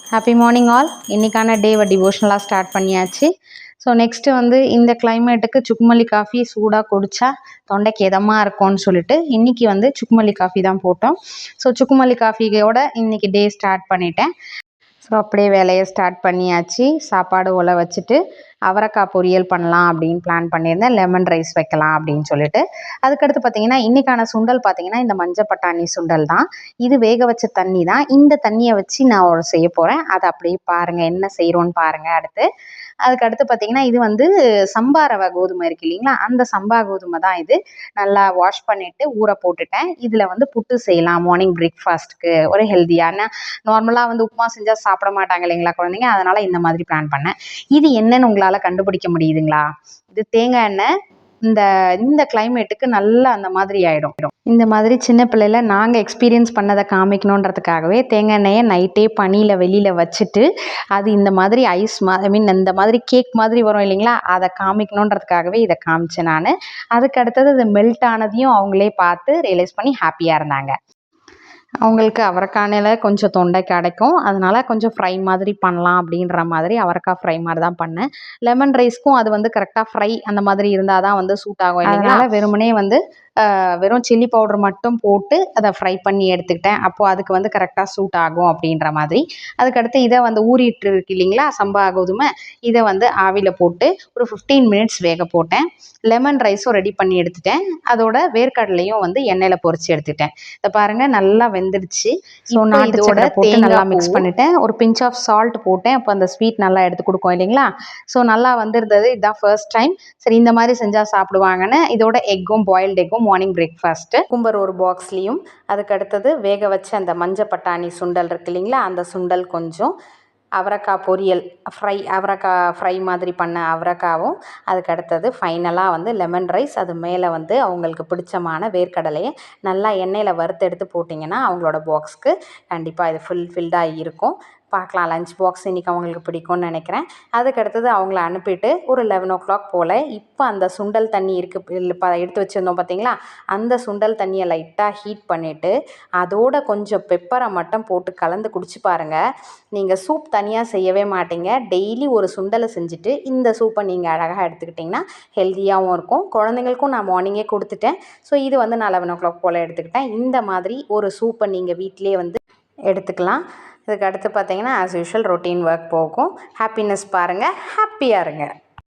Happy morning all. இன்றைக்கான டேவை டிவோஷனலாக start பண்ணியாச்சு. ஸோ நெக்ஸ்ட்டு வந்து இந்த கிளைமேட்டுக்கு சுக்குமல்லி காஃபி சூடாக குடித்தா தொண்டைக்கு இதமாக இருக்கும்னு சொல்லிட்டு இன்றைக்கி வந்து சுக்குமல்லி காஃபி தான் போட்டோம். ஸோ சுக்குமல்லி காஃபியோட இன்றைக்கி டே ஸ்டார்ட் பண்ணிட்டேன். ஸோ அப்படியே வேலையை ஸ்டார்ட் பண்ணியாச்சு. சாப்பாடு உல வச்சுட்டு அவரைக்காய் பொரியல் பண்ணலாம் அப்படின்னு பிளான் பண்ணியிருந்தேன். லெமன் ரைஸ் வைக்கலாம் அப்படின்னு சொல்லிட்டு. அதுக்கடுத்து பார்த்தீங்கன்னா இன்றைக்கான சுண்டல் பார்த்தீங்கன்னா இந்த மஞ்சள் பட்டாணி சுண்டல் தான். இது வேக வச்ச தண்ணி தான். இந்த தண்ணியை வச்சு நான் செய்ய போகிறேன். அதை அப்படியே பாருங்கள், என்ன செய்கிறோன்னு பாருங்கள். அதுக்கடுத்து பார்த்தீங்கன்னா இது வந்து சம்பா ரவை கோதுமை இருக்குது இல்லைங்களா, அந்த சம்பா கோதுமை தான் இது. நல்லா வாஷ் பண்ணிவிட்டு ஊற போட்டுட்டேன். இதில் வந்து புட்டு செய்யலாம் மார்னிங் பிரேக்ஃபாஸ்ட்டுக்கு. ஒரு ஹெல்த்தியான, நார்மலாக வந்து உப்புமா செஞ்சால் சாப்பிட மாட்டாங்க இல்லைங்களா குழந்தைங்க, அதனால் இந்த மாதிரி பிளான் பண்ணேன். இது என்னன்னு உங்களால் கண்டுபிடிக்க முடியுதுங்களா? இது தேங்காய் எண்ணெய். இந்த இந்த கிளைமேட்டுக்கு நல்லா அந்த மாதிரி ஆகிடும். இந்த மாதிரி சின்ன பிள்ளையில நாங்கள் எக்ஸ்பீரியன்ஸ் பண்ணதை காமிக்கணுன்றதுக்காகவே தேங்காய் எண்ணெயை நைட்டே பனியில் வெளியில் வச்சுட்டு அது இந்த மாதிரி ஐஸ் இந்த மாதிரி கேக் மாதிரி வரும் இல்லைங்களா, அதை காமிக்கணுன்றதுக்காகவே இதை காமிச்சேன் நான். அதுக்கு அடுத்தது இது மெல்ட் ஆனதையும் அவங்களே பார்த்து ரியலைஸ் பண்ணி ஹாப்பியாக இருந்தாங்க. அவங்களுக்கு அவரைக்காயில் கொஞ்சம் தொண்டைக்கு அடைக்கும், அதனால் கொஞ்சம் ஃப்ரை மாதிரி பண்ணலாம் அப்படின்ற மாதிரி அவரைக்காய் ஃப்ரை மாதிரி தான் பண்ணேன். லெமன் ரைஸ்க்கும் அது வந்து கரெக்டாக ஃப்ரை அந்த மாதிரி இருந்தால் தான் வந்து சூட் ஆகும் இல்லைங்களா. வெறுமனே வந்து வெறும் சில்லி பவுடர் மட்டும் போட்டு அதை ஃப்ரை பண்ணி எடுத்துக்கிட்டேன். அப்போது அதுக்கு வந்து கரெக்டாக சூட் ஆகும் அப்படின்ற மாதிரி. அதுக்கடுத்து இதை வந்து ஊறிட்டு இருக்கு இல்லைங்களா சம்பா கோதுமை, இதை வந்து ஆவியில் போட்டு ஒரு 15 மினிட்ஸ் வேக போட்டேன். லெமன் ரைஸும் ரெடி பண்ணி எடுத்துட்டேன். அதோட வேர்க்கடலையும் வந்து எண்ணெயில் பொரிச்சு எடுத்துட்டேன். இதை பாருங்கள், நல்லா வெந்துடுச்சு. ஸோ நான் இதோட போட்டு நல்லா மிக்ஸ் பண்ணிட்டேன். ஒரு பிஞ்ச் ஆஃப் சால்ட் போட்டேன். அப்போ அந்த ஸ்வீட் நல்லா எடுத்து கொடுக்கும் இல்லைங்களா. ஸோ நல்லா வந்திருந்தது. இதுதான் ஃபர்ஸ்ட் டைம். சரி, இந்த மாதிரி செஞ்சால் சாப்பிடுவாங்கன்னு இதோட எக்கும், பாயில்டு எக்கும் மார்னிங் பிரேக்ஃபாஸ்ட்டு. கும்பர் ஒரு பாக்ஸ்லேயும், அதுக்கு அடுத்தது வேக வச்ச அந்த மஞ்சள் பட்டாணி சுண்டல் இருக்கு இல்லைங்களா, அந்த சுண்டல் கொஞ்சம், அவரைக்காய் பொரியல் அவரைக்காய் ஃப்ரை மாதிரி பண்ண அவரைக்காவும், அதுக்கு அடுத்தது ஃபைனலாக வந்து லெமன் ரைஸ். அது மேலே வந்து அவங்களுக்கு பிடிச்சமான வேர்க்கடலையை நல்லா எண்ணெயில் வறுத்து எடுத்து போட்டிங்கன்னா அவங்களோட பாக்ஸ்க்கு கண்டிப்பாக இது ஃபில்டாக இருக்கும். பார்க்கலாம், லஞ்ச் பாக்ஸ் இன்றைக்கி அவங்களுக்கு பிடிக்கும்னு நினைக்கிறேன். அதுக்கடுத்தது அவங்கள அனுப்பிட்டு ஒரு 11 o'clock போல் இப்போ அந்த சுண்டல் தண்ணி எடுத்து வச்சுருந்தோம் பார்த்தீங்களா, அந்த சுண்டல் தண்ணியை லைட்டாக ஹீட் பண்ணிவிட்டு அதோட கொஞ்சம் பெப்பரை மட்டும் போட்டு கலந்து குடிச்சு பாருங்கள். நீங்கள் சூப் தனியாக செய்யவே மாட்டீங்க. டெய்லி ஒரு சுண்டலை செஞ்சுட்டு இந்த சூப்பை நீங்கள் அழகாக எடுத்துக்கிட்டிங்கன்னா ஹெல்த்தியாகவும் இருக்கும். குழந்தைங்களுக்கும் நான் மார்னிங்கே கொடுத்துட்டேன். ஸோ இது வந்து நான் 11 o'clock போல் எடுத்துக்கிட்டேன். இந்த மாதிரி ஒரு சூப்பை நீங்கள் வீட்டிலே வந்து எடுத்துக்கலாம். இதுக்கு அடுத்து பார்த்தீங்கன்னா ஆஸ் யூஷுவல் ரொட்டீன் ஒர்க் போகும். ஹாப்பினஸ் பாருங்கள், ஹாப்பியாக இருங்க.